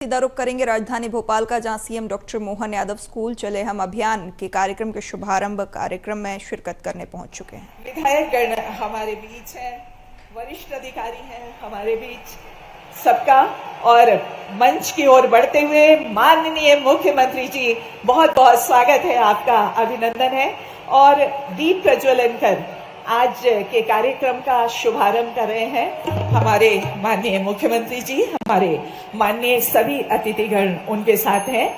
सीधा रुख करेंगे राजधानी भोपाल का, जहां CM doctor Mohan Yadav school चले हम अभियान के कार्यक्रम के शुभारंभ कार्यक्रम में शिरकत करने पहुंच चुके हैं। विधायक गण हमारे बीच हैं, वरिष्ठ अधिकारी हैं हमारे बीच सबका, और मंच की ओर बढ़ते हुए माननीय मुख्यमंत्री जी, बहुत बहुत स्वागत है आपका, अभिनंदन है। और दीप प्रज्वलन कर आज के कार्यक्रम का शुभारंभ कर रहे हैं हमारे माननीय मुख्यमंत्री जी। हमारे माननीय सभी अतिथिगण उनके साथ हैं,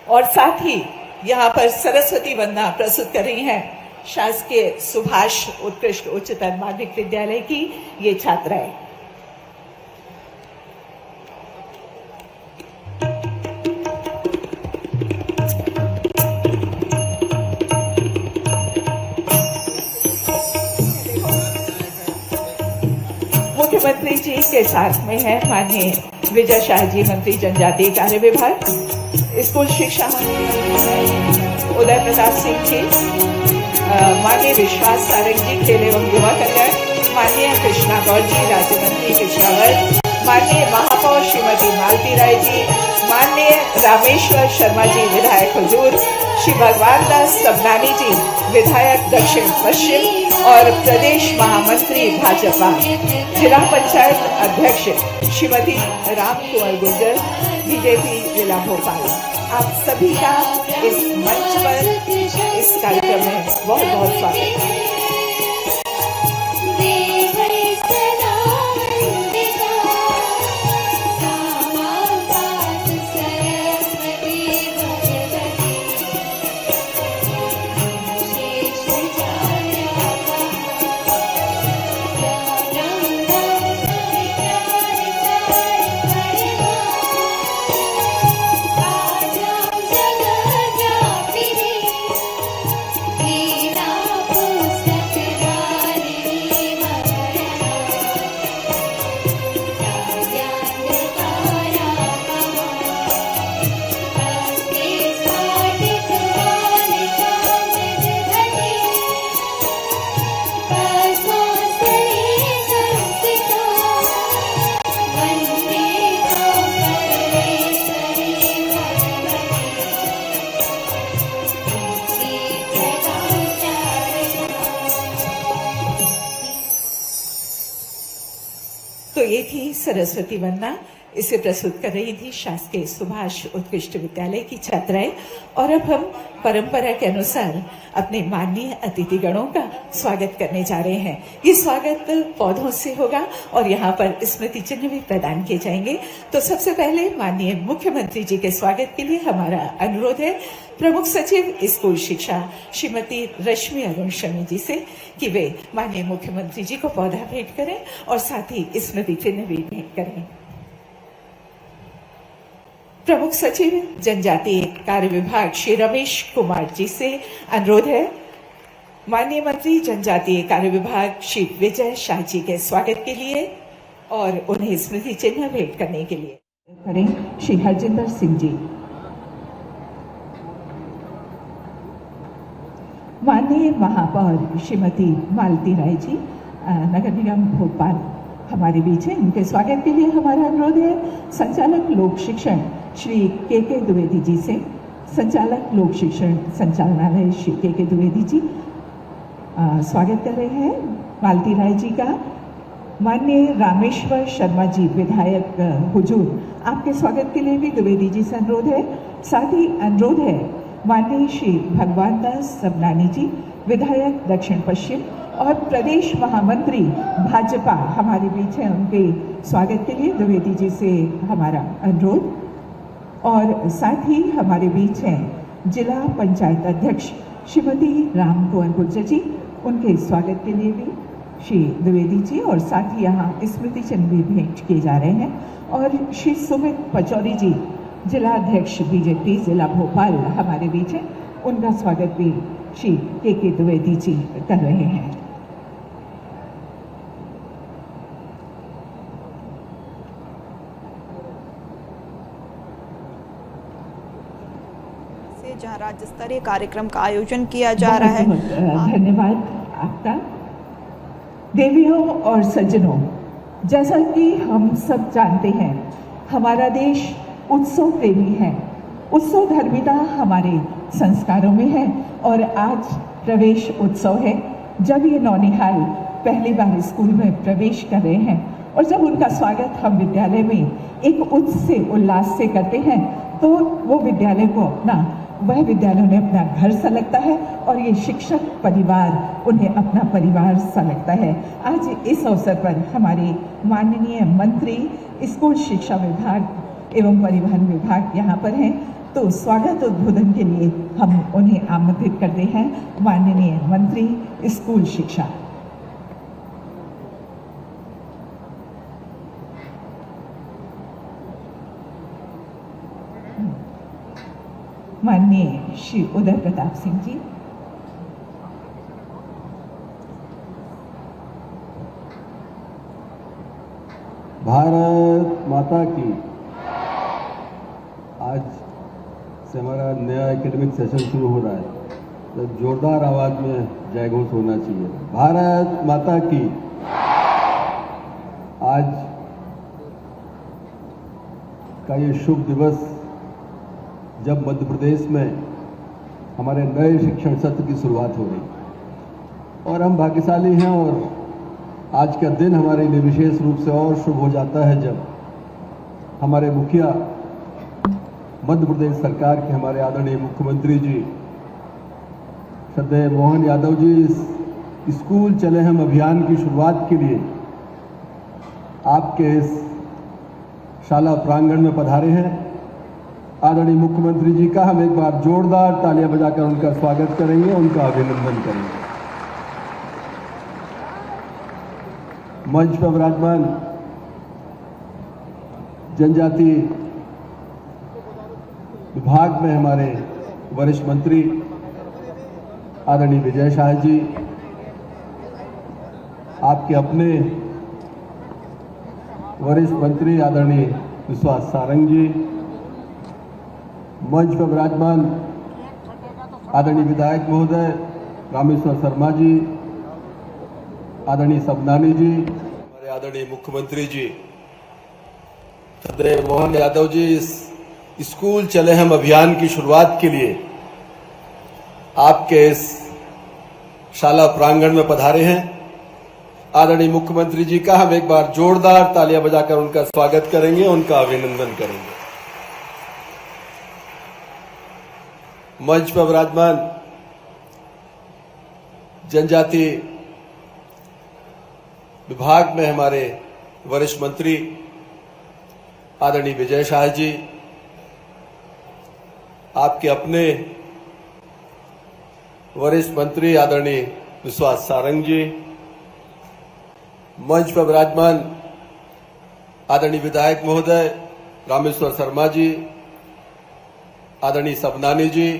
और साथ ही यहाँ पर सरस्वती वंदना प्रस्तुत कर रही हैं शासकीय सुभाष उत्कृष्ट उच्चतर माध्यमिक विद्यालय की ये छात्राएं। मुख्यमंत्री जी के साथ में है माननीय विजय शाह जी, मंत्री जनजातीय कार्य विभाग, स्कूल शिक्षा मंत्री उदय प्रताप सिंह जी, माननीय विश्वास सारंग जी, खेल एवं युवा कल्याण, माननीय कृष्णा गौर जी, राज्य मंत्री पिछड़ा वर्ग, माननीय महापौर श्रीमती मालती राय जी, माननीय रामेश्वर शर्मा जी, विधायक हुजूर, श्री भगवान दास सबनानी जी, विधायक दक्षिण पश्चिम और प्रदेश महामंत्री भाजपा, जिला पंचायत अध्यक्ष श्रीमती राम कुंवर गुर्जर, बीजेपी जिला भोपाल, आप सभी का इस मंच पर इस कार्यक्रम में बहुत बहुत स्वागत है। तो ये थी सरस्वती वंदना, इसे प्रस्तुत कर रही थी शासकीय सुभाष उत्कृष्ट विद्यालय की छात्राएं। और अब हम परंपरा के अनुसार अपने माननीय अतिथिगणों का स्वागत करने जा रहे हैं। ये स्वागत पौधों से होगा और यहाँ पर स्मृति चिन्ह भी प्रदान किए जाएंगे। तो सबसे पहले माननीय मुख्यमंत्री जी के स्वागत के लिए हमारा अनुरोध है प्रमुख सचिव स्कूल शिक्षा श्रीमती रश्मि अरुण शमी जी से कि वे माननीय मुख्यमंत्री जी को पौधा भेंट करें और साथ ही स्मृति चिन्ह भी भेंट करें। प्रमुख सचिव जनजातीय कार्य विभाग श्री रमेश कुमार जी से अनुरोध है माननीय मंत्री जनजातीय कार्य विभाग श्री विजय शाह जी के स्वागत के लिए और उन्हें स्मृति चिन्ह भेंट करने के लिए करें श्री हरजिंदर सिंह जी। माननीय महापौर श्रीमती मालती राय जी, नगर निगम भोपाल हमारे बीच है, उनके स्वागत के लिए हमारा अनुरोध है संचालक लोक शिक्षण श्री के द्विवेदी जी से। संचालक लोक शिक्षण संचालनालय श्री के द्विवेदी जी स्वागत कर रहे हैं मालती राय जी का। माननीय रामेश्वर शर्मा जी, विधायक हुजूर, आपके स्वागत के लिए भी द्विवेदी जी से अनुरोध है। साथ ही अनुरोध है माननीय श्री भगवान दास सबनानी जी, विधायक दक्षिण पश्चिम और प्रदेश महामंत्री भाजपा हमारे बीच हैं, उनके स्वागत के लिए द्विवेदी जी से हमारा अनुरोध। और साथ ही हमारे बीच हैं जिला पंचायत अध्यक्ष श्रीमती राम कुंवर गुर्जर जी, उनके स्वागत के लिए भी श्री द्विवेदी जी, और साथ ही यहाँ स्मृति चिन्ह भी भेंट किए जा रहे हैं। और श्री सुमित पचौरी जी, जिला अध्यक्ष बीजेपी जिला भोपाल हमारे बीच है, उनका स्वागत भी श्री के द्विवेदी जी कर रहे हैं। जहां राज्य स्तरीय कार्यक्रम का आयोजन किया जा रहा है। धन्यवाद आपका। देवियों और सज्जनों, जैसा कि हम सब जानते हैं हमारा देश उत्सव प्रेमी है। उत्सव धर्मिता हमारे संस्कारों में है और आज प्रवेश उत्सव है। जब ये नौनिहाल पहली बार स्कूल में प्रवेश कर रहे हैं और जब उनका स्वागत हम विद्यालय में एक उत्साह से उल्लास से करते हैं तो वो विद्यालय को वह विद्यालय उन्हें अपना घर सा लगता है और ये शिक्षक परिवार उन्हें अपना परिवार सा लगता है। आज इस अवसर पर हमारे माननीय मंत्री स्कूल शिक्षा विभाग एवं परिवहन विभाग यहाँ पर हैं, तो स्वागत उद्बोधन के लिए हम उन्हें आमंत्रित करते हैं। माननीय मंत्री स्कूल शिक्षा। माननीय श्री उदय प्रताप सिंह जी। भारत माता की। आज से हमारा नया एकेडमिक सेशन शुरू हो रहा है, तो जोरदार आवाज में जय घोष होना चाहिए। भारत माता की। आज का ये शुभ दिवस जब मध्य प्रदेश में हमारे नए शिक्षण सत्र की शुरुआत हो रही और हम भाग्यशाली हैं, और आज का दिन हमारे लिए विशेष रूप से और शुभ हो जाता है जब हमारे मुखिया मध्य प्रदेश सरकार के हमारे आदरणीय मुख्यमंत्री जी श्रद्धेय मोहन यादव जी इस स्कूल चले हम अभियान की शुरुआत के लिए आपके इस शाला प्रांगण में पधारे हैं। आदरणीय मुख्यमंत्री जी का हम एक बार जोरदार तालियां बजाकर उनका स्वागत करेंगे, उनका अभिनंदन करेंगे। मंच पर विराजमान जनजाति विभाग में हमारे वरिष्ठ मंत्री आदरणीय विजय शाह जी, आपके अपने वरिष्ठ मंत्री आदरणीय विश्वास सारंग जी, मंच पर विराजमान आदरणीय विधायक महोदय रामेश्वर शर्मा जी, आदरणीय सबनानी जी, हमारे आदरणीय मुख्यमंत्री जी श्रद्धेय मोहन यादव जी इस स्कूल चले हम अभियान की शुरुआत के लिए आपके इस शाला प्रांगण में पधारे हैं। आदरणीय मुख्यमंत्री जी का हम एक बार जोरदार तालियां बजाकर उनका स्वागत करेंगे, उनका अभिनंदन करेंगे। मंच पर विराजमान जनजाति विभाग में हमारे वरिष्ठ मंत्री आदरणीय विजय शाह जी, आपके अपने वरिष्ठ मंत्री आदरणीय विश्वास सारंग जी, मंच पर विराजमान आदरणीय विधायक महोदय रामेश्वर शर्मा जी, आदरणीय सबनानी जी,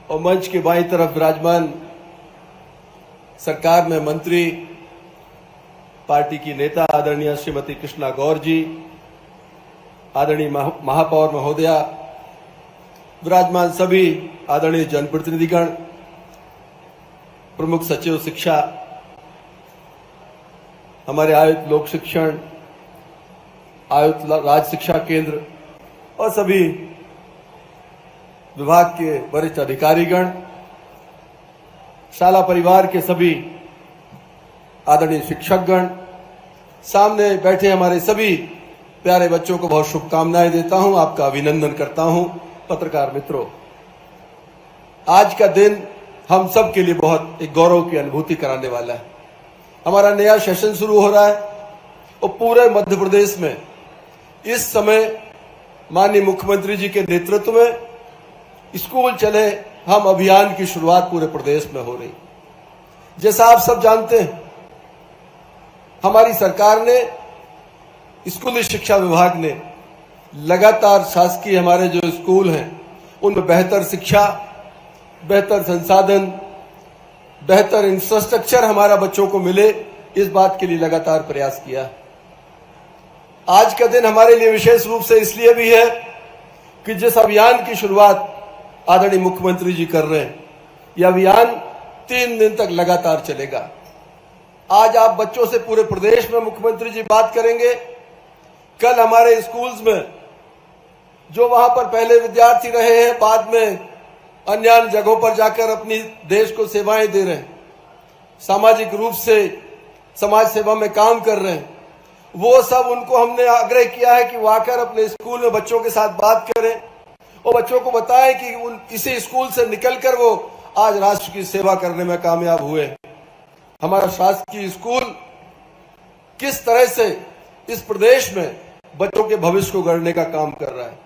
और मंच के बाईं तरफ विराजमान सरकार में मंत्री पार्टी की नेता आदरणीय श्रीमती कृष्णा गौर जी, आदरणीय महापौर महोदया, विराजमान सभी आदरणीय जनप्रतिनिधिगण, प्रमुख सचिव शिक्षा, हमारे आयुक्त लोक शिक्षण, आयुक्त राज्य शिक्षा केंद्र और सभी विभाग के वरिष्ठ अधिकारीगण, शाला परिवार के सभी आदरणीय शिक्षकगण, सामने बैठे हमारे सभी प्यारे बच्चों को बहुत शुभकामनाएं देता हूं, आपका अभिनंदन करता हूं। पत्रकार मित्रों, आज का दिन हम सब के लिए बहुत एक गौरव की अनुभूति कराने वाला है। हमारा नया सेशन शुरू हो रहा है और पूरे मध्य प्रदेश में इस समय माननीय मुख्यमंत्री जी के नेतृत्व में स्कूल चले हम अभियान की शुरुआत पूरे प्रदेश में हो रही। जैसा आप सब जानते हैं, हमारी सरकार ने, स्कूली शिक्षा विभाग ने लगातार शासकीय हमारे जो स्कूल हैं उनमें बेहतर शिक्षा, बेहतर संसाधन, बेहतर इंफ्रास्ट्रक्चर हमारा बच्चों को मिले, इस बात के लिए लगातार प्रयास किया। आज का दिन हमारे लिए विशेष रूप से इसलिए भी है कि जिस अभियान की शुरुआत आदरणीय मुख्यमंत्री जी कर रहे हैं, यह अभियान 3 दिन तक लगातार चलेगा। आज आप बच्चों से पूरे प्रदेश में मुख्यमंत्री जी बात करेंगे, कल हमारे स्कूल्स में जो वहां पर पहले विद्यार्थी रहे हैं, बाद में अन्य जगहों पर जाकर अपनी देश को सेवाएं दे रहे हैं, सामाजिक रूप से समाज सेवा में काम कर रहे हैं, वो सब उनको हमने आग्रह किया है कि वो आकर अपने स्कूल में बच्चों के साथ बात करें और बच्चों को बताएं कि इसी स्कूल से निकलकर वो आज राष्ट्र की सेवा करने में कामयाब हुए। हमारा शासकीय स्कूल किस तरह से इस प्रदेश में बच्चों के भविष्य को गढ़ने का काम कर रहा है।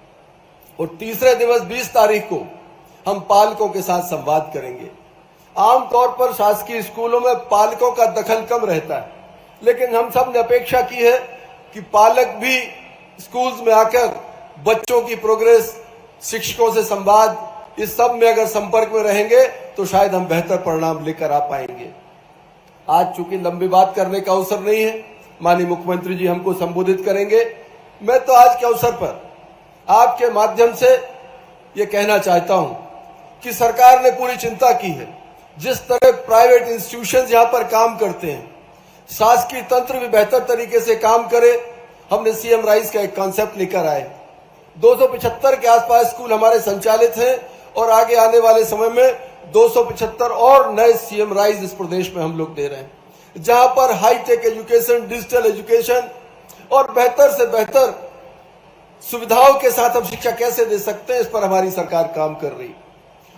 और तीसरे दिवस 20 तारीख को हम पालकों के साथ संवाद करेंगे। आमतौर पर शासकीय स्कूलों में पालकों का दखल कम रहता है, लेकिन हम सब ने अपेक्षा की है कि पालक भी स्कूल्स में आकर बच्चों की प्रोग्रेस, शिक्षकों से संवाद, इस सब में अगर संपर्क में रहेंगे तो शायद हम बेहतर परिणाम लेकर आ पाएंगे। आज चूंकि लंबी बात करने का अवसर नहीं है, माननीय मुख्यमंत्री जी हमको संबोधित करेंगे। मैं तो आज के अवसर पर आपके माध्यम से ये कहना चाहता हूं कि सरकार ने पूरी चिंता की है। जिस तरह प्राइवेट इंस्टीट्यूशंस यहां पर काम करते हैं, शासकीय तंत्र भी बेहतर तरीके से काम करे। हमने सीएम राइज का एक कॉन्सेप्ट लेकर आए। 275 के आसपास स्कूल हमारे संचालित हैं और आगे आने वाले समय में 275 और नए सीएम राइज इस प्रदेश में हम लोग दे रहे हैं, जहां पर हाईटेक एजुकेशन, डिजिटल एजुकेशन और बेहतर से बेहतर सुविधाओं के साथ हम शिक्षा कैसे दे सकते हैं, इस पर हमारी सरकार काम कर रही है।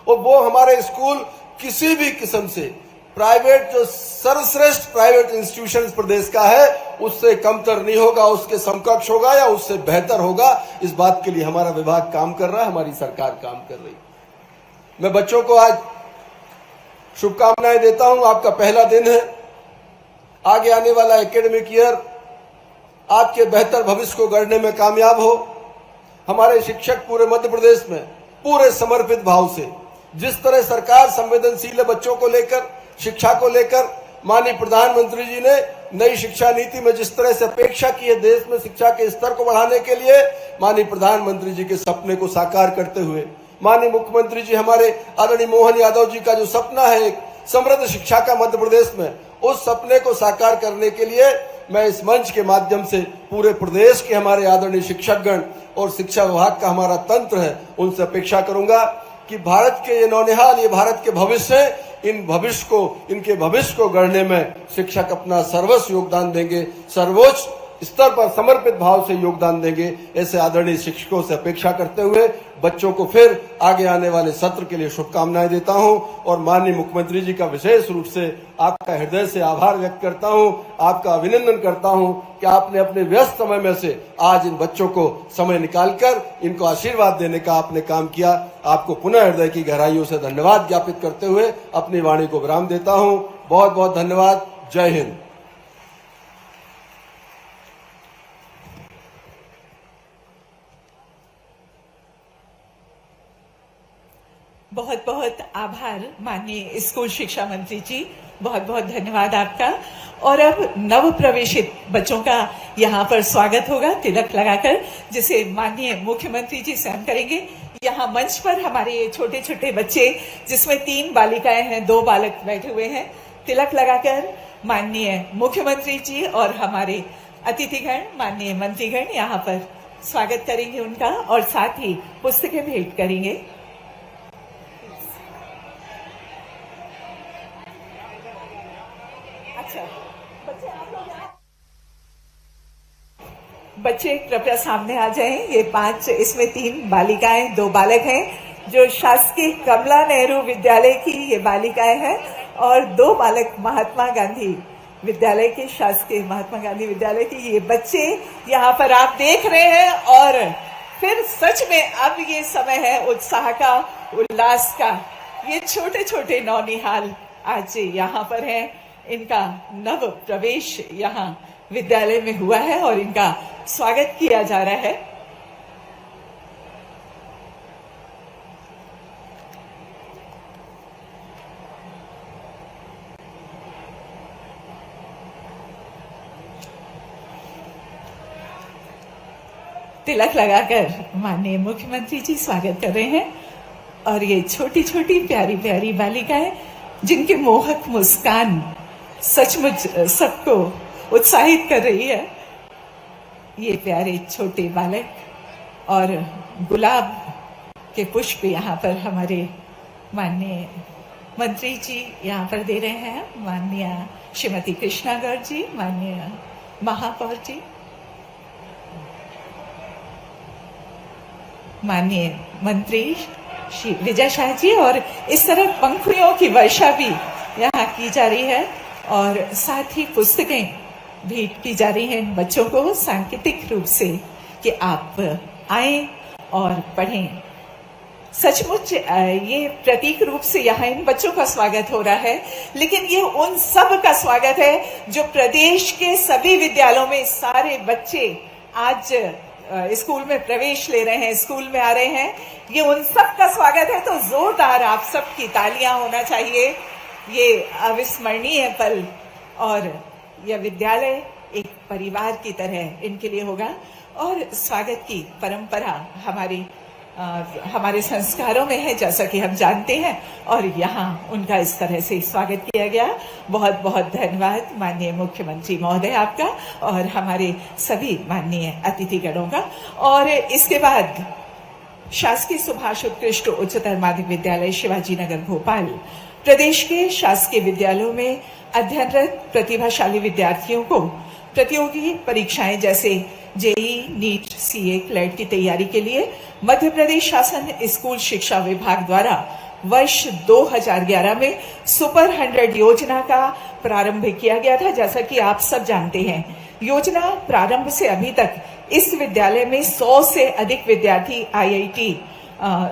और वो हमारे स्कूल किसी भी किस्म से प्राइवेट, जो सर्वश्रेष्ठ प्राइवेट इंस्टीट्यूशन इस प्रदेश का है, उससे कमतर नहीं होगा, उसके समकक्ष होगा या उससे बेहतर होगा। इस बात के लिए हमारा विभाग काम कर रहा है, हमारी सरकार काम कर रही है। मैं बच्चों को आज शुभकामनाएं देता हूं। आपका पहला दिन है। आगे आने वाला एकेडमिक ईयर आपके बेहतर भविष्य को गढ़ने में कामयाब हो। हमारे शिक्षक पूरे मध्य प्रदेश में पूरे समर्पित भाव से, जिस तरह सरकार संवेदनशील है बच्चों को लेकर, शिक्षा को लेकर, माननीय प्रधानमंत्री जी ने नई शिक्षा नीति में जिस तरह से अपेक्षा की है देश में शिक्षा के स्तर को बढ़ाने के लिए, माननीय प्रधानमंत्री जी के सपने को साकार करते हुए माननीय मुख्यमंत्री जी हमारे आदरणीय मोहन यादव जी का जो सपना है एक समृद्ध शिक्षा का मध्य प्रदेश में, उस सपने को साकार करने के लिए मैं इस मंच के माध्यम से पूरे प्रदेश के हमारे आदरणीय शिक्षकगण और शिक्षा विभाग का हमारा तंत्र है, उनसे अपेक्षा करूंगा कि भारत के ये नौनिहाल, ये भारत के भविष्य है, इनके भविष्य को गढ़ने में शिक्षक अपना सर्वस्व योगदान देंगे, सर्वोच्च स्तर पर समर्पित भाव से योगदान देंगे। ऐसे आदरणीय शिक्षकों से अपेक्षा करते हुए बच्चों को फिर आगे आने वाले सत्र के लिए शुभकामनाएं देता हूं और माननीय मुख्यमंत्री जी का विशेष रूप से आपका हृदय से आभार व्यक्त करता हूं, आपका अभिनंदन करता हूं कि आपने अपने व्यस्त समय में से आज इन बच्चों को समय निकालकर इनको आशीर्वाद देने का आपने काम किया। आपको पुनः हृदय की गहराइयों से धन्यवाद ज्ञापित करते हुए अपनी वाणी को विराम देता हूं। बहुत बहुत धन्यवाद। जय हिंद। बहुत बहुत आभार माननीय स्कूल शिक्षा मंत्री जी, बहुत बहुत धन्यवाद आपका। और अब नव प्रवेशित बच्चों का यहाँ पर स्वागत होगा तिलक लगाकर, जिसे माननीय मुख्यमंत्री जी स्वयं करेंगे। यहाँ मंच पर हमारे ये छोटे छोटे बच्चे, जिसमें 3 बालिकाएं हैं, 2 बालक बैठे हुए हैं, तिलक लगाकर माननीय मुख्यमंत्री जी और हमारे अतिथिगण, माननीय मंत्रीगण यहाँ पर स्वागत करेंगे उनका और साथ ही पुस्तकें भेंट करेंगे। बच्चे कृपया सामने आ जाएं। ये 5, इसमें 3 बालिकाएं, 2 बालक हैं, जो शासकीय कमला नेहरू विद्यालय की ये बालिकाएं हैं और 2 बालक महात्मा गांधी विद्यालय के, शासकीय महात्मा गांधी विद्यालय के ये बच्चे यहाँ पर आप देख रहे हैं। और फिर सच में अब ये समय है उत्साह का, उल्लास का। ये छोटे छोटे नौनिहाल आज यहाँ पर हैं, इनका नव प्रवेश यहाँ विद्यालय में हुआ है और इनका स्वागत किया जा रहा है। तिलक लगाकर माननीय मुख्यमंत्री जी स्वागत कर रहे हैं। और ये छोटी छोटी प्यारी प्यारी बालिकाएं, जिनकी मोहक मुस्कान सचमुच सबको उत्साहित कर रही है। ये प्यारे छोटे बालक और गुलाब के पुष्प यहाँ पर हमारे माननीय मंत्री जी यहाँ पर दे रहे हैं, माननीय श्रीमती कृष्णा गर्ग जी, माननीय महापौर जी, माननीय मंत्री श्री विजय शाह जी, और इस तरह पंखुड़ियों की वर्षा भी यहाँ की जा रही है और साथ ही पुस्तकें भेंट की जा रही हैं इन बच्चों को सांकेतिक रूप से कि आप आएं और पढ़ें। सचमुच ये प्रतीक रूप से यहाँ इन बच्चों का स्वागत हो रहा है, लेकिन ये उन सब का स्वागत है जो प्रदेश के सभी विद्यालयों में सारे बच्चे आज स्कूल में प्रवेश ले रहे हैं, स्कूल में आ रहे हैं। ये उन सब का स्वागत है, तो जोरदार आप सबकी तालियां होना चाहिए। ये अविस्मरणीय पल और यह विद्यालय एक परिवार की तरह इनके लिए होगा और स्वागत की परंपरा हमारे संस्कारों में है, जैसा कि हम जानते हैं, और यहाँ उनका इस तरह से स्वागत किया गया। बहुत बहुत धन्यवाद माननीय मुख्यमंत्री महोदय आपका और हमारे सभी माननीय अतिथिगणों का। और इसके बाद शासकीय सुभाष उत्कृष्ट उच्चतर माध्यमिक विद्यालय शिवाजी नगर भोपाल प्रदेश के शासकीय विद्यालयों में अध्ययनरत प्रतिभाशाली विद्यार्थियों को प्रतियोगी परीक्षाएं जैसे जेईई, नीट, सीए, क्लेट की तैयारी के लिए मध्य प्रदेश शासन स्कूल शिक्षा विभाग द्वारा वर्ष 2011 में सुपर 100 योजना का प्रारंभ किया गया था। जैसा कि आप सब जानते हैं, योजना प्रारंभ से अभी तक इस विद्यालय में 100 से अधिक विद्यार्थी आईआईटी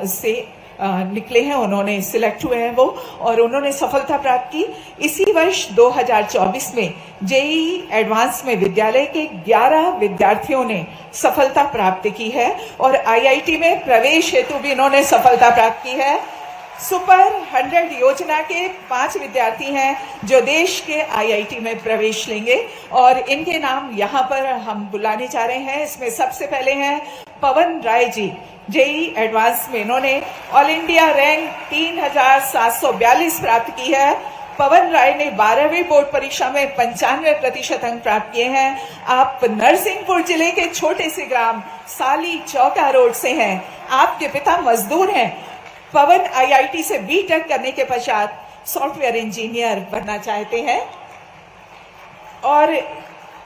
से निकले हैं, उन्होंने सिलेक्ट हुए हैं वो, और उन्होंने सफलता प्राप्त की। इसी वर्ष 2024 में जेईई एडवांस में विद्यालय के 11 विद्यार्थियों ने सफलता प्राप्त की है और आईआईटी में प्रवेश हेतु भी इन्होंने सफलता प्राप्त की है। सुपर 100 योजना के 5 विद्यार्थी हैं जो देश के आईआईटी में प्रवेश लेंगे और इनके नाम यहाँ पर हम बुलाने जा रहे हैं। इसमें सबसे पहले हैं पवन राय जी, जेईई एडवांस में इन्होंने ऑल इंडिया रैंक 3742 प्राप्त की है। पवन राय ने 12वीं बोर्ड परीक्षा में 95% अंक प्राप्त किए हैं। आप नरसिंहपुर जिले के छोटे से ग्राम साली चौका रोड से हैं। आपके पिता मजदूर हैं। पवन आईआईटी से बीटेक करने के पश्चात सॉफ्टवेयर इंजीनियर बनना चाहते हैं। और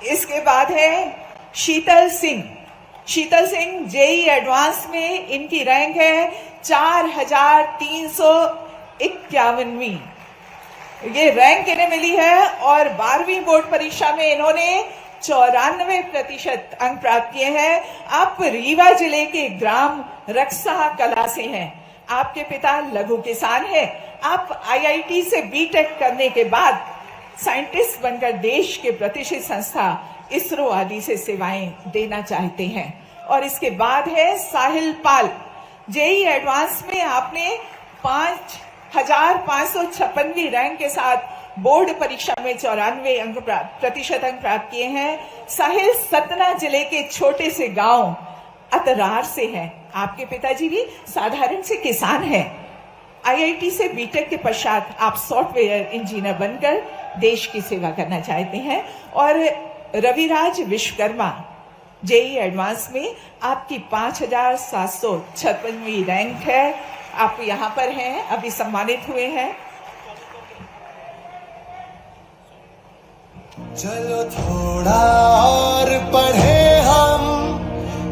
इसके बाद है शीतल सिंह। शीतल सिंह जेईई एडवांस में इनकी रैंक है 4351वीं। ये रैंक इन्हें मिली है और 12वीं बोर्ड परीक्षा में इन्होंने 94% अंक प्राप्त किए हैं। आप रीवा जिले के ग्राम रक्सा कला से हैं। आपके पिता लघु किसान हैं। आप आईआईटी से बीटेक करने के बाद साइंटिस्ट बनकर देश के प्रतिष्ठित संस्था इसरो आदि से सेवाएं देना चाहते हैं। और इसके बाद है साहिल पाल। जेईई एडवांस में आपने 5556वीं रैंक के साथ बोर्ड परीक्षा में 94% अंक प्राप्त किए हैं। साहिल सतना जिले के छोटे से गांव अतरार से हैं। आपके पिताजी भी साधारण से किसान हैं। आईआईटी से बीटेक के पश्चात आप सॉफ्टवेयर इंजीनियर बनकर देश की सेवा करना चाहते हैं। और रविराज विश्वकर्मा, जेईई एडवांस में आपकी 5756वीं रैंक है। आप यहाँ पर हैं, अभी सम्मानित हुए हैं। चलो थोड़ा और पढ़े हम,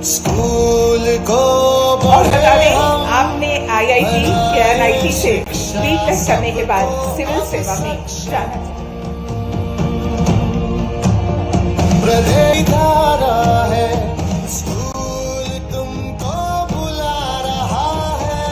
स्कूल को बढ़े हम। आपने आईआईटी या एनआईटी से बीटेक करने के बाद सिविल सेवा में जाना चाहिए। है स्कूल तुमको बुला रहा है।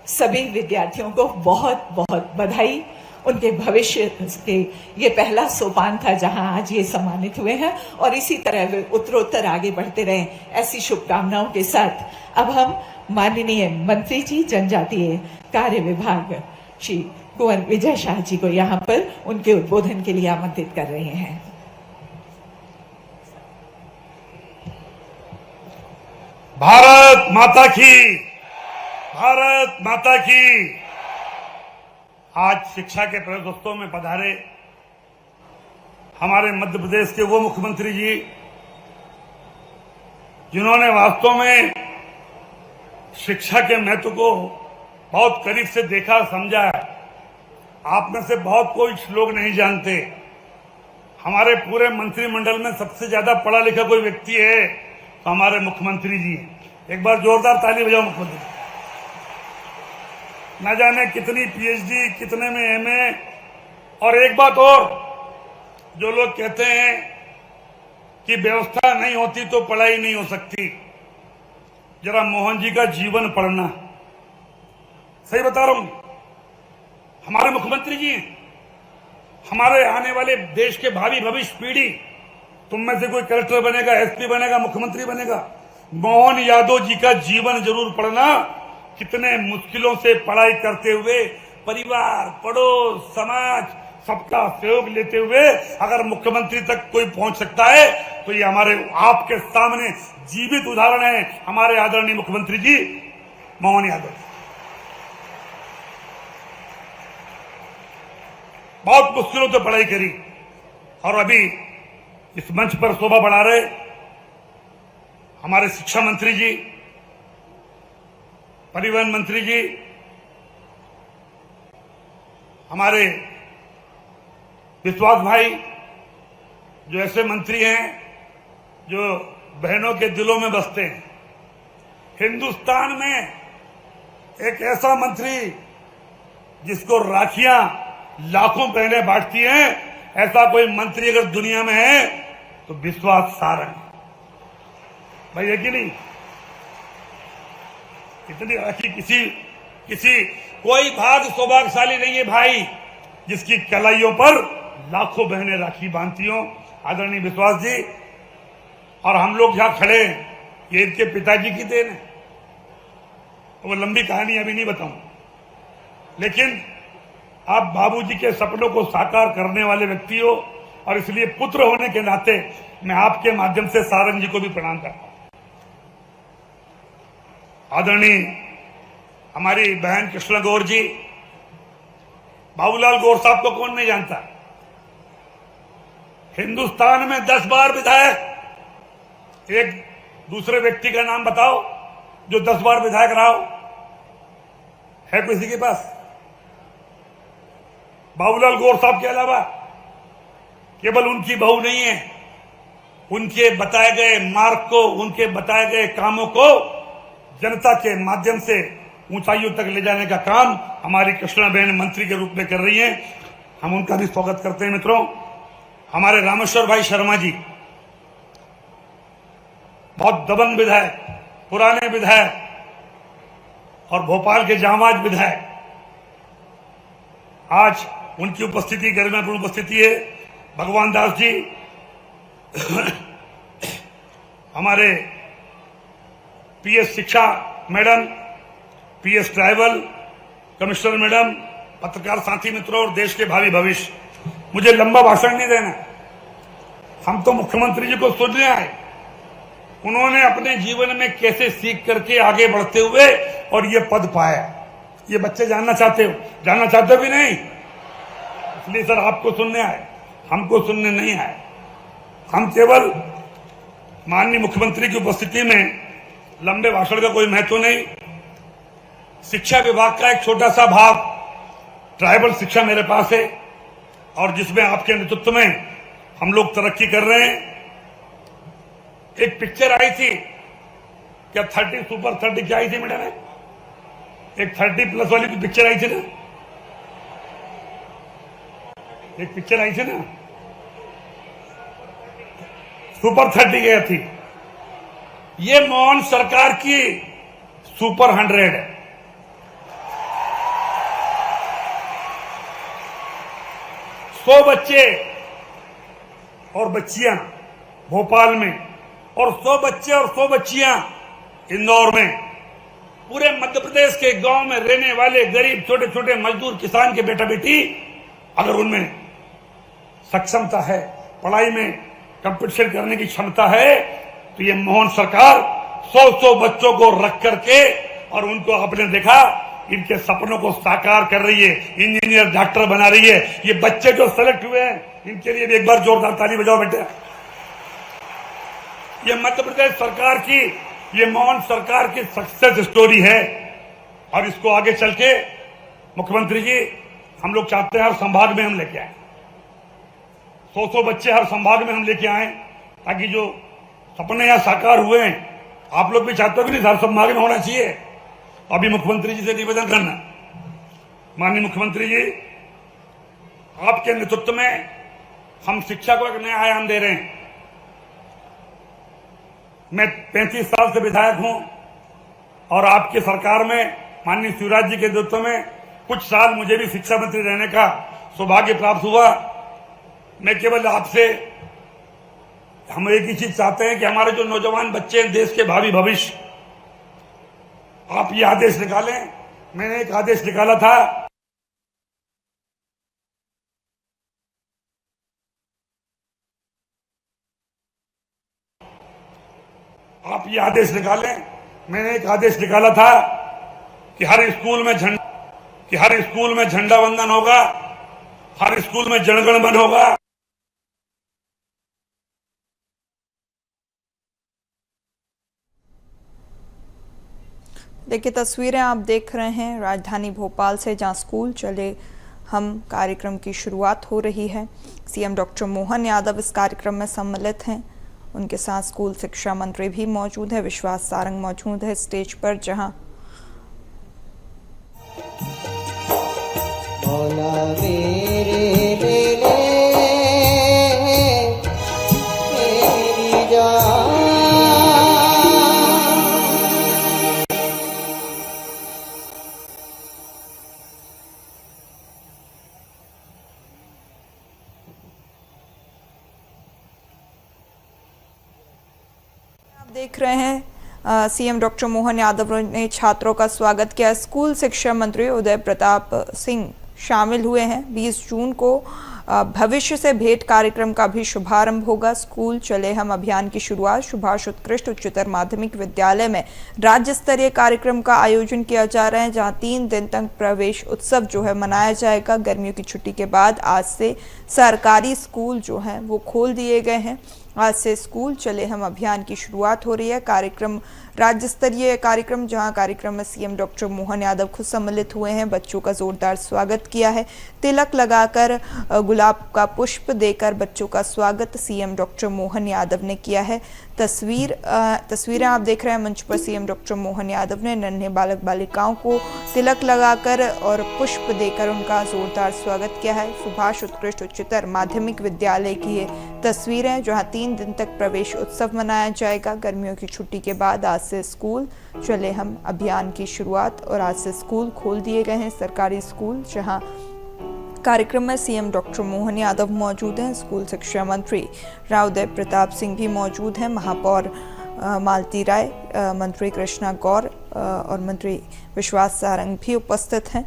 सभी विद्यार्थियों को बहुत बहुत बधाई। उनके भविष्य के ये पहला सोपान था जहां आज ये सम्मानित हुए हैं और इसी तरह वे उत्तरोत्तर आगे बढ़ते रहें, ऐसी शुभकामनाओं के साथ अब हम माननीय मंत्री जी जनजातीय कार्य विभाग श्री कुंवर विजय शाह जी को यहाँ पर उनके उद्बोधन के लिए आमंत्रित कर रहे हैं। भारत माता की, भारत माता की। आज शिक्षा के प्रदोत्सव में पधारे हमारे मध्य प्रदेश के वो मुख्यमंत्री जी जिन्होंने वास्तव में शिक्षा के महत्व को बहुत करीब से देखा समझा है। आप में से बहुत कोई लोग नहीं जानते, हमारे पूरे मंत्रिमंडल में सबसे ज्यादा पढ़ा लिखा कोई व्यक्ति है तो हमारे मुख्यमंत्री जी हैं। एक बार जोरदार ताली बजाओ मुख्यमंत्री। न जाने कितनी पीएचडी, कितने में एमए। और एक बात और, जो लोग कहते हैं कि व्यवस्था नहीं होती तो पढ़ाई नहीं हो सकती, जरा मोहन जी का जीवन पढ़ना। सही बता रहा हूं, हमारे मुख्यमंत्री जी हैं, हमारे आने वाले देश के भावी भविष्य पीढ़ी, तुम में से कोई कलेक्टर बनेगा, एसपी बनेगा, मुख्यमंत्री बनेगा, मोहन यादव जी का जीवन जरूर पढ़ना। कितने मुश्किलों से पढ़ाई करते हुए परिवार, पड़ोस, समाज सबका सहयोग लेते हुए अगर मुख्यमंत्री तक कोई पहुंच सकता है तो ये हमारे आपके सामने जीवित उदाहरण है हमारे आदरणीय मुख्यमंत्री जी मोहन यादव। बहुत मुश्किलों से पढ़ाई करी और अभी इस मंच पर शोभा बढ़ा रहे हमारे शिक्षा मंत्री जी, परिवहन मंत्री जी, हमारे विश्वास भाई, जो ऐसे मंत्री हैं जो बहनों के दिलों में बसते हैं। हिंदुस्तान में एक ऐसा मंत्री जिसको राखियां लाखों बहनें बांटती हैं, ऐसा कोई मंत्री अगर दुनिया में है तो विश्वास सारंग भाई है कि नहीं। इतनी राखी किसी कोई भाग सौभाग्यशाली नहीं है भाई जिसकी कलाइयों पर लाखों बहनें राखी बांधती हो। आदरणीय विश्वास जी, और हम लोग जहां खड़े हैं ये इनके पिताजी की देन है। वो लंबी कहानी अभी नहीं बताऊं, लेकिन आप बाबूजी के सपनों को साकार करने वाले व्यक्ति हो और इसलिए पुत्र होने के नाते मैं आपके माध्यम से सारंग जी को भी प्रणाम करता हूं। आदरणीय हमारी बहन कृष्ण गौर जी, बाबूलाल गौर साहब को कौन नहीं जानता। हिंदुस्तान में 10 बार विधायक, एक दूसरे व्यक्ति का नाम बताओ जो 10 बार विधायक रहा हो, है किसी के पास? बाबूलाल गौर साहब के अलावा केवल उनकी बहू नहीं है, उनके बताए गए मार्ग को, उनके बताए गए कामों को जनता के माध्यम से ऊंचाइयों तक ले जाने का काम हमारी कृष्णा बहन मंत्री के रूप में कर रही हैं। हम उनका भी स्वागत करते हैं। मित्रों, हमारे रामेश्वर भाई शर्मा जी, बहुत दबंग विधायक, पुराने विधायक और भोपाल के जांबाज विधायक, आज उनकी उपस्थिति, गरिमापूर्ण उपस्थिति है। भगवान दास जी, हमारे पीएस शिक्षा madam, PS tribal commissioner madam, पत्रकार साथी मित्रों और देश के भावी भविष्य, मुझे लंबा भाषण नहीं देना, हम तो मुख्यमंत्री जी को सुनने आए। उन्होंने अपने जीवन में कैसे सीख करके आगे बढ़ते हुए और ये पद पाया, ये बच्चे जानना चाहते हो? जानना चाहते भी नहीं, इसलिए सर आपको सुनने आए, हमको सुनने नहीं आए। हम केवल माननीय मुख्यमंत्री की उपस्थिति में, लंबे भाषण का कोई महत्व नहीं, शिक्षा विभाग का एक छोटा सा भाग ट्राइबल शिक्षा मेरे पास है और जिसमें आपके नेतृत्व में हम लोग तरक्की कर रहे हैं। एक पिक्चर आई थी, क्या 30 सुपर 30 क्या आई थी मैडम? एक 30+ वाली भी पिक्चर आई थी ना, एक पिक्चर आई थी ना, सुपर 30 गई थी। ये मोहन सरकार की सुपर 100 है। सौ बच्चे और बच्चियां भोपाल में और 100 बच्चे और 100 बच्चियां इंदौर में, पूरे मध्य प्रदेश के गांव में रहने वाले गरीब छोटे छोटे मजदूर किसान के बेटा बेटी, अगर उनमें सक्षमता है, पढ़ाई में कंपटीशन करने की क्षमता है, तो ये मोहन सरकार 100 बच्चों को रख करके और उनको आपने देखा इनके सपनों को साकार कर रही है, इंजीनियर डॉक्टर बना रही है। ये बच्चे जो सेलेक्ट हुए हैं इनके लिए भी एक बार जोरदार ताली बजाओ बेटे। ये मध्य प्रदेश सरकार की, ये मोहन सरकार की सक्सेस स्टोरी है और इसको आगे चल के मुख्यमंत्री जी हम लोग चाहते हैं हर संभाग में हम लेके आए, 100 बच्चे हर संभाग में हम लेके आए, ताकि जो सपने यहाँ साकार हुए हैं आप लोग भी चाहते हो कि नहीं हर संभाग में होना चाहिए। अभी मुख्यमंत्री जी से निवेदन करना, माननीय मुख्यमंत्री जी आपके नेतृत्व में हम शिक्षा को एक नया आयाम दे रहे हैं। मैं 35 साल से विधायक हूं और आपकी सरकार में माननीय शिवराज जी के नेतृत्व में कुछ साल मुझे भी शिक्षा मंत्री रहने का सौभाग्य प्राप्त हुआ। मैं केवल आपसे हम एक ही चीज चाहते हैं कि हमारे जो नौजवान बच्चे हैं, देश के भावी भविष्य, आप ये आदेश निकालें। मैंने एक आदेश निकाला था, आप ये आदेश निकालें। मैंने एक आदेश निकाला था कि हर स्कूल में झंडा वंदन होगा, हर स्कूल में जनगण मन होगा। देखिए तस्वीरें आप देख रहे हैं राजधानी भोपाल से, जहां स्कूल चले हम कार्यक्रम की शुरुआत हो रही है। सीएम डॉक्टर मोहन यादव इस कार्यक्रम में सम्मिलित हैं, उनके साथ स्कूल शिक्षा मंत्री भी मौजूद है, विश्वास सारंग मौजूद है स्टेज पर, जहां देख रहे हैं सीएम डॉक्टर मोहन यादव ने छात्रों का स्वागत किया। स्कूल शिक्षा मंत्री उदय प्रताप सिंह शामिल हुए हैं। 20 जून को भविष्य से भेंट कार्यक्रम का भी शुभारंभ होगा। स्कूल चले हम अभियान की शुरुआत सुभाष उत्कृष्ट उच्चतर माध्यमिक विद्यालय में राज्य स्तरीय कार्यक्रम का आयोजन किया जा रहा है, जहां 3 दिन तक प्रवेश उत्सव जो है मनाया जाएगा। गर्मियों की छुट्टी के बाद आज से सरकारी स्कूल जो हैं वो खोल दिए गए हैं। आज से स्कूल चले हम अभियान की शुरुआत हो रही है। कार्यक्रम राज्य स्तरीय कार्यक्रम, जहां कार्यक्रम में सीएम डॉक्टर मोहन यादव खुद सम्मिलित हुए हैं, बच्चों का जोरदार स्वागत किया है। तिलक लगाकर गुलाब का पुष्प देकर बच्चों का स्वागत सीएम डॉक्टर मोहन यादव ने किया है। तस्वीरें आप देख रहे हैं मंच पर। सीएम डॉक्टर मोहन यादव ने नन्हे बालक बालिकाओं को तिलक लगाकर और पुष्प देकर उनका जोरदार स्वागत किया है। सुभाष उत्कृष्ट उच्चतर माध्यमिक विद्यालय की ये तस्वीरें, जहां 3 दिन तक प्रवेश उत्सव मनाया जाएगा। गर्मियों की छुट्टी के बाद आज से स्कूल चले हम अभियान की शुरुआत और आज से स्कूल खोल दिए गए हैं, सरकारी स्कूल। जहां कार्यक्रम में सीएम डॉक्टर मोहन यादव मौजूद हैं, स्कूल शिक्षा मंत्री उदय प्रताप सिंह भी मौजूद हैं, महापौर मालती राय, मंत्री कृष्णा गौर और मंत्री विश्वास सारंग भी उपस्थित हैं।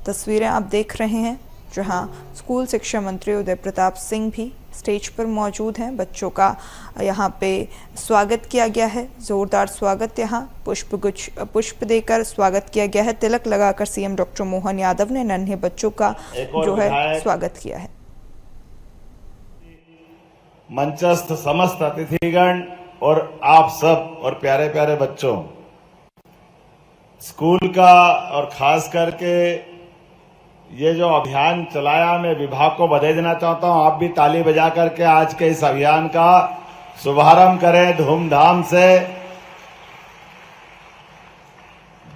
तस्वीरें आप देख रहे हैं, जहां स्कूल शिक्षा मंत्री उदय प्रताप सिंह भी स्टेज पर मौजूद हैं। बच्चों का यहां पे स्वागत किया गया है, जोरदार स्वागत, यहां पुष्प देकर स्वागत किया गया है। तिलक लगाकर सीएम डॉक्टर मोहन यादव ने नन्हे बच्चों का जो है स्वागत किया है। मंचस्थ समस्त अतिथिगण और आप सब और प्यारे प्यारे बच्चों, स्कूल का और खास करके ये जो अभियान चलाया, मैं विभाग को बधाई देना चाहता हूं। आप भी ताली बजा करके आज के इस अभियान का शुभारंभ करें धूमधाम से।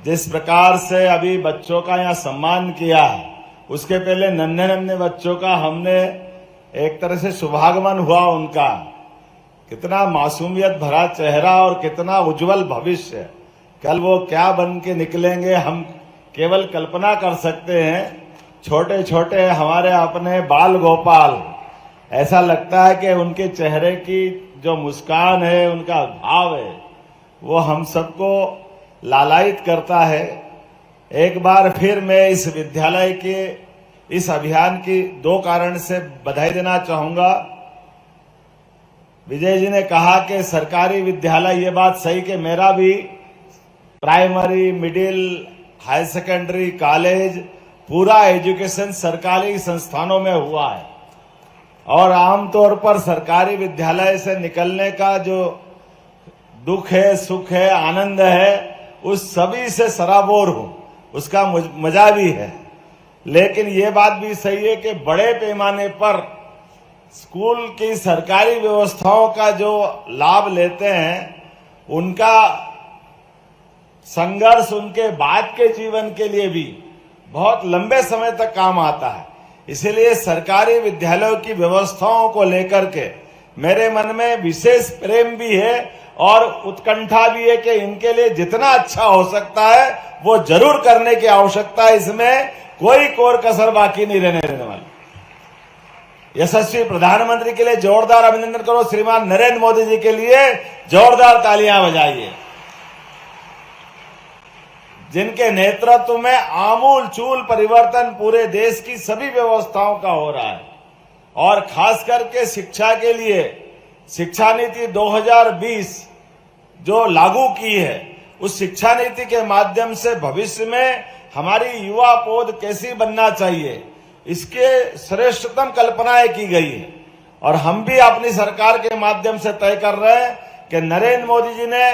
जिस प्रकार से अभी बच्चों का यहाँ सम्मान किया, उसके पहले नन्हे नन्हे बच्चों का हमने एक तरह से शुभागमन हुआ। उनका कितना मासूमियत भरा चेहरा और कितना उज्जवल भविष्य, कल वो क्या बन के निकलेंगे हम केवल कल्पना कर सकते हैं। छोटे छोटे हमारे अपने बाल गोपाल, ऐसा लगता है कि उनके चेहरे की जो मुस्कान है, उनका भाव है, वो हम सबको लालायित करता है। एक बार फिर मैं इस विद्यालय के इस अभियान की 2 कारण से बधाई देना चाहूंगा। विजय जी ने कहा कि सरकारी विद्यालय, ये बात सही कि मेरा भी primary, middle, higher secondary, college, पूरा एजुकेशन सरकारी संस्थानों में हुआ है। और आमतौर पर सरकारी विद्यालय से निकलने का जो दुख है, सुख है, आनंद है, उस सभी से सराबोर हूं, उसका मजा भी है। लेकिन ये बात भी सही है कि बड़े पैमाने पर स्कूल की सरकारी व्यवस्थाओं का जो लाभ लेते हैं, उनका संघर्ष उनके बाद के जीवन के लिए भी बहुत लंबे समय तक काम आता है। इसलिए सरकारी विद्यालयों की व्यवस्थाओं को लेकर के मेरे मन में विशेष प्रेम भी है और उत्कंठा भी है कि इनके लिए जितना अच्छा हो सकता है वो जरूर करने की आवश्यकता है। इसमें कोई कोर कसर बाकी नहीं रहने वाली। यशस्वी प्रधानमंत्री के लिए जोरदार अभिनंदन करो। श्रीमान नरेंद्र मोदी जी के लिए जोरदार तालियां बजाइए, जिनके नेतृत्व में आमूल चूल परिवर्तन पूरे देश की सभी व्यवस्थाओं का हो रहा है। और खास करके शिक्षा के लिए शिक्षा नीति 2020 जो लागू की है, उस शिक्षा नीति के माध्यम से भविष्य में हमारी युवा पौध कैसी बनना चाहिए, इसके श्रेष्ठतम कल्पनाएं की गई है। और हम भी अपनी सरकार के माध्यम से तय कर रहे हैं कि नरेंद्र मोदी जी ने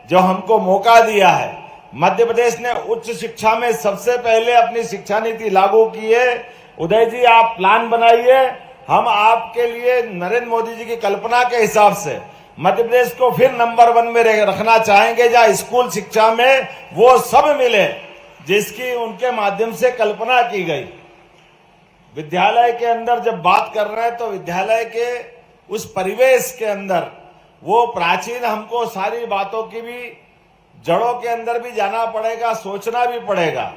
जो हमको मौका दिया है, मध्य प्रदेश ने उच्च शिक्षा में सबसे पहले अपनी शिक्षा नीति लागू की है। उदय जी, आप प्लान बनाइए, हम आपके लिए नरेंद्र मोदी जी की कल्पना के हिसाब से मध्य प्रदेश को फिर नंबर 1 में रखना चाहेंगे, जहां स्कूल शिक्षा में वो सब मिले जिसकी उनके माध्यम से कल्पना की गई। विद्यालय के अंदर जब बात कर रहे हैं तो विद्यालय के उस परिवेश के अंदर वो प्राचीन, हमको सारी बातों की भी जड़ों के अंदर भी जाना पड़ेगा, सोचना भी पड़ेगा।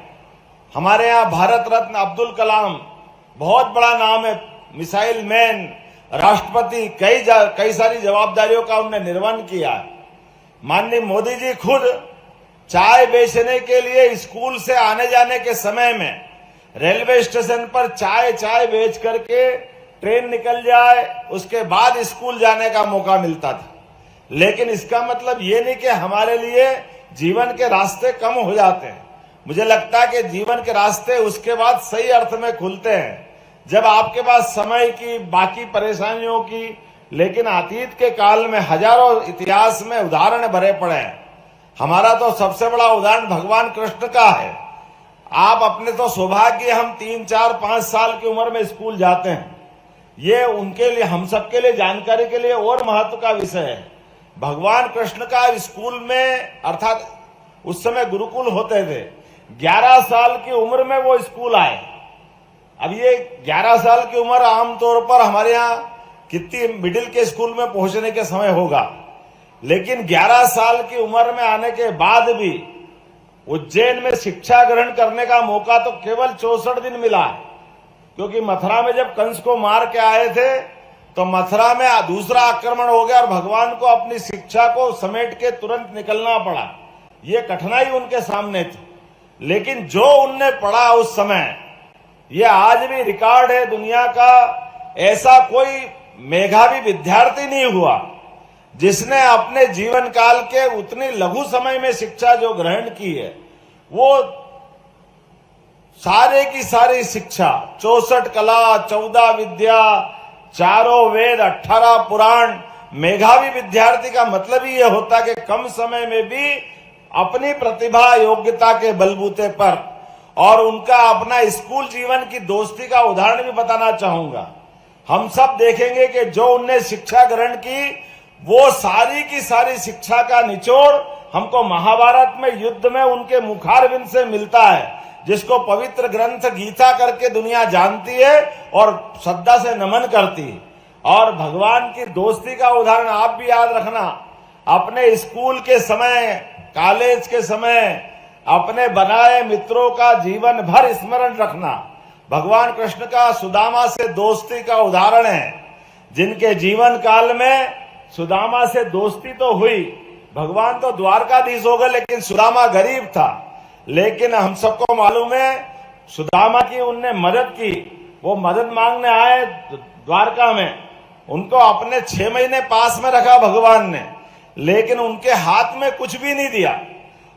हमारे यहाँ भारत रत्न अब्दुल कलाम बहुत बड़ा नाम है, मिसाइल मैन, राष्ट्रपति, कई सारी जवाबदारियों का उन्होंने निर्वहन किया। माननीय मोदी जी खुद चाय बेचने के लिए स्कूल से आने जाने के समय में रेलवे स्टेशन पर चाय बेच करके ट्रेन निकल जाए, उसके बाद स्कूल जाने का मौका मिलता था। लेकिन इसका मतलब ये नहीं कि हमारे लिए जीवन के रास्ते कम हो जाते हैं। मुझे लगता है कि जीवन के रास्ते उसके बाद सही अर्थ में खुलते हैं जब आपके पास समय की, बाकी परेशानियों की, लेकिन अतीत के काल में हजारों इतिहास में उदाहरण भरे पड़े हैं। हमारा तो सबसे बड़ा उदाहरण भगवान कृष्ण का है। आप अपने तो सौभाग्य, हम 3, 4, 5 साल की उम्र में स्कूल जाते हैं, ये उनके लिए, हम सबके लिए जानकारी के लिए और महत्व का विषय है। भगवान कृष्ण का स्कूल में, अर्थात उस समय गुरुकुल होते थे, 11 साल की उम्र में वो स्कूल आए। अब ये 11 साल की उम्र आमतौर पर हमारे यहाँ कितनी मिडिल के स्कूल में पहुंचने के समय होगा, लेकिन 11 साल की उम्र में आने के बाद भी उज्जैन में शिक्षा ग्रहण करने का मौका तो केवल 64 दिन मिला। क्योंकि मथुरा में जब कंस को मार के आए थे तो मथुरा में दूसरा आक्रमण हो गया और भगवान को अपनी शिक्षा को समेट के तुरंत निकलना पड़ा। ये कठिनाई उनके सामने थी, लेकिन जो उनने पढ़ा उस समय, ये आज भी रिकॉर्ड है दुनिया का। ऐसा कोई मेधावी विद्यार्थी नहीं हुआ जिसने अपने जीवन काल के उतनी लघु समय में शिक्षा जो ग्रहण की है, वो सारे की सारी शिक्षा, 64 कला, 14 विद्या, 4 वेद, 18 पुराण, मेधावी विद्यार्थी का मतलब ही यह होता कि कम समय में भी अपनी प्रतिभा, योग्यता के बलबूते पर, और उनका अपना स्कूल जीवन की दोस्ती का उदाहरण भी बताना चाहूंगा। हम सब देखेंगे कि जो उनने शिक्षा ग्रहण की, वो सारी की सारी शिक्षा का निचोड़ हमको महाभारत में युद्ध में उनके मुखारविंद से मिलता है, जिसको पवित्र ग्रंथ गीता करके दुनिया जानती है और श्रद्धा से नमन करती है। और भगवान की दोस्ती का उदाहरण आप भी याद रखना, अपने स्कूल के समय, कॉलेज के समय अपने बनाए मित्रों का जीवन भर स्मरण रखना। भगवान कृष्ण का सुदामा से दोस्ती का उदाहरण है, जिनके जीवन काल में सुदामा से दोस्ती तो हुई। भगवान तो द्वारकाधीश हो गए, लेकिन सुदामा गरीब था। लेकिन हम सबको मालूम है सुदामा की उनने मदद की। वो मदद मांगने आए द्वारका में, उनको अपने 6 महीने पास में रखा भगवान ने, लेकिन उनके हाथ में कुछ भी नहीं दिया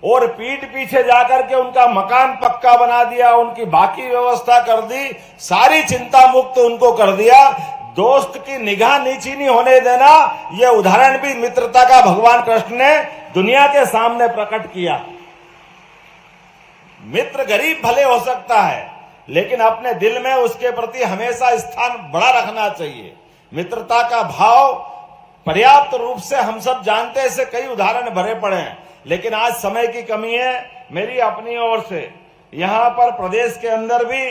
और पीठ पीछे जाकर के उनका मकान पक्का बना दिया, उनकी बाकी व्यवस्था कर दी, सारी चिंता मुक्त उनको कर दिया। दोस्त की निगाह नीची नहीं होने देना, यह उदाहरण भी मित्रता का भगवान कृष्ण ने दुनिया के सामने प्रकट किया। मित्र गरीब भले हो सकता है, लेकिन अपने दिल में उसके प्रति हमेशा स्थान बड़ा रखना चाहिए। मित्रता का भाव पर्याप्त रूप से हम सब जानते हैं, ऐसे कई उदाहरण भरे पड़े हैं, लेकिन आज समय की कमी है। मेरी अपनी ओर से यहां पर प्रदेश के अंदर भी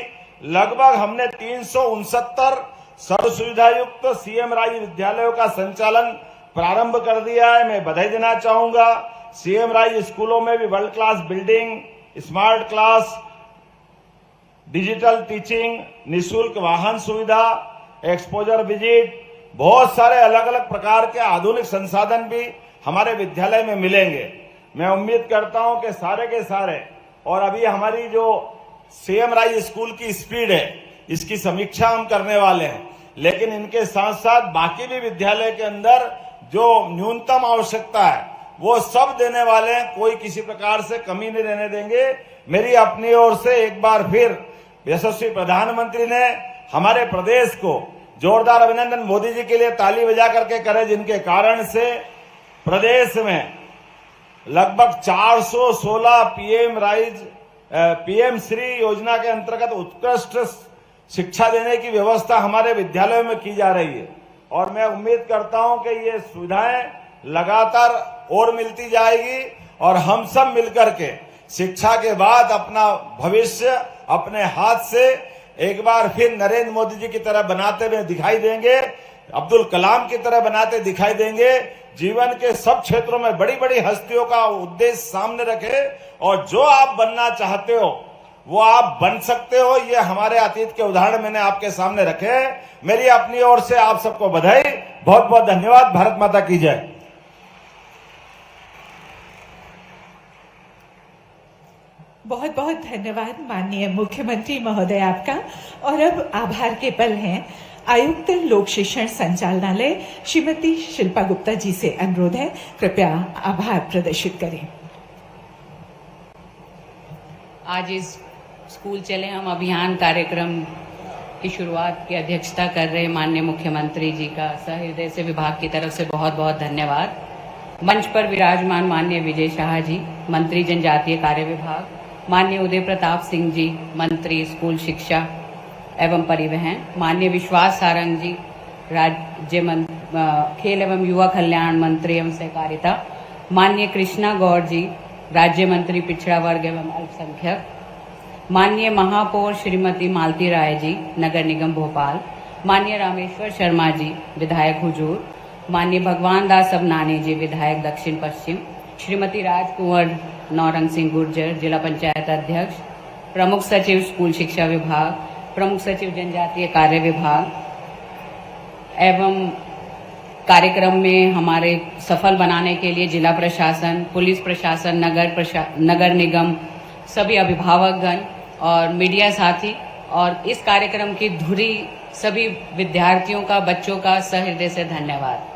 लगभग हमने 369 सर्व सुविधा युक्त सीएम राय विद्यालयों का संचालन प्रारंभ कर दिया है। मैं बधाई देना चाहूंगा। सीएम राय स्कूलों में भी world class building, smart class, digital teaching, निःशुल्क वाहन सुविधा, एक्सपोजर विजिट, बहुत सारे अलग अलग प्रकार के आधुनिक संसाधन भी हमारे विद्यालय में मिलेंगे। मैं उम्मीद करता हूं कि सारे के सारे, और अभी हमारी जो सीएम राय स्कूल की स्पीड है, इसकी समीक्षा हम करने वाले हैं, लेकिन इनके साथ साथ बाकी भी विद्यालय के अंदर जो न्यूनतम आवश्यकता है वो सब देने वाले हैं। कोई किसी प्रकार से कमी नहीं रहने देंगे। मेरी अपनी ओर से एक बार फिर यशस्वी प्रधानमंत्री ने हमारे प्रदेश को जोरदार अभिनंदन मोदी जी के लिए ताली बजा करके करे, जिनके कारण से प्रदेश में लगभग 416 पीएम श्री योजना के अंतर्गत उत्कृष्ट शिक्षा देने की व्यवस्था हमारे विद्यालयों में की जा रही है। और मैं उम्मीद करता हूं कि ये सुविधाएं लगातार और मिलती जाएगी और हम सब मिलकर के शिक्षा के बाद अपना भविष्य अपने हाथ से एक बार फिर नरेंद्र मोदी जी की तरह बनाते हुए दिखाई देंगे, अब्दुल कलाम की तरह बनाते दिखाई देंगे। जीवन के सब क्षेत्रों में बड़ी बड़ी हस्तियों का उद्देश्य सामने रखे और जो आप बनना चाहते हो वो आप बन सकते हो। ये हमारे अतीत के उदाहरण मैंने आपके सामने रखे। मेरी अपनी ओर से आप सबको बधाई, बहुत बहुत धन्यवाद। भारत माता की जय। बहुत बहुत धन्यवाद माननीय मुख्यमंत्री महोदय आपका। और अब आभार के पल हैं आयुक्त लोक शिक्षण संचालनालय श्रीमती शिल्पा गुप्ता जी से अनुरोध है, कृपया आभार प्रदर्शित करें। आज इस स्कूल चले हम अभियान कार्यक्रम की शुरुआत की अध्यक्षता कर रहे माननीय मुख्यमंत्री जी का सहृदय से विभाग की तरफ से बहुत बहुत धन्यवाद। मंच पर विराजमान माननीय विजय शाह जी, मंत्री जनजातीय कार्य विभाग, माननीय उदय प्रताप सिंह जी, मंत्री स्कूल शिक्षा एवं परिवहन, माननीय विश्वास सारंग जी, खेल एवं युवा कल्याण मंत्री एवं सहकारिता, माननीय कृष्णा गौड़ जी, राज्य मंत्री पिछड़ा वर्ग एवं अल्पसंख्यक, माननीय महापौर श्रीमती मालती राय जी, नगर निगम भोपाल, माननीय रामेश्वर शर्मा जी, विधायक हुजूर, माननीय भगवान दास अबनानी जी, विधायक दक्षिण पश्चिम, श्रीमती राजकुंवर नौरंग सिंह गुर्जर, जिला पंचायत अध्यक्ष, प्रमुख सचिव स्कूल शिक्षा विभाग, प्रमुख सचिव जनजातीय कार्य विभाग एवं कार्यक्रम में हमारे सफल बनाने के लिए जिला प्रशासन, पुलिस प्रशासन, नगर निगम, सभी अभिभावकगण और मीडिया साथी और इस कार्यक्रम की धुरी सभी विद्यार्थियों का, बच्चों का सहृदय से धन्यवाद।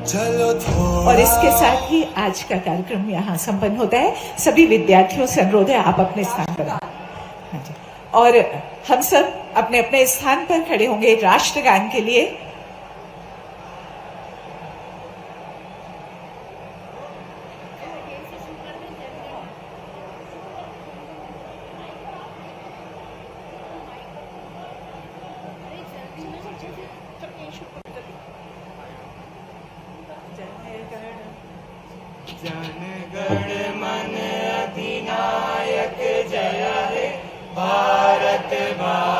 चलो थोड़ा और इसके साथ ही आज का कार्यक्रम यहाँ संपन्न होता है। सभी विद्यार्थियों से अनुरोध है आप अपने स्थान पर हाँ जी। और हम सब अपने अपने स्थान पर खड़े होंगे राष्ट्रगान के लिए। जनगण मन अधिनायक जय हे भारत भाग्य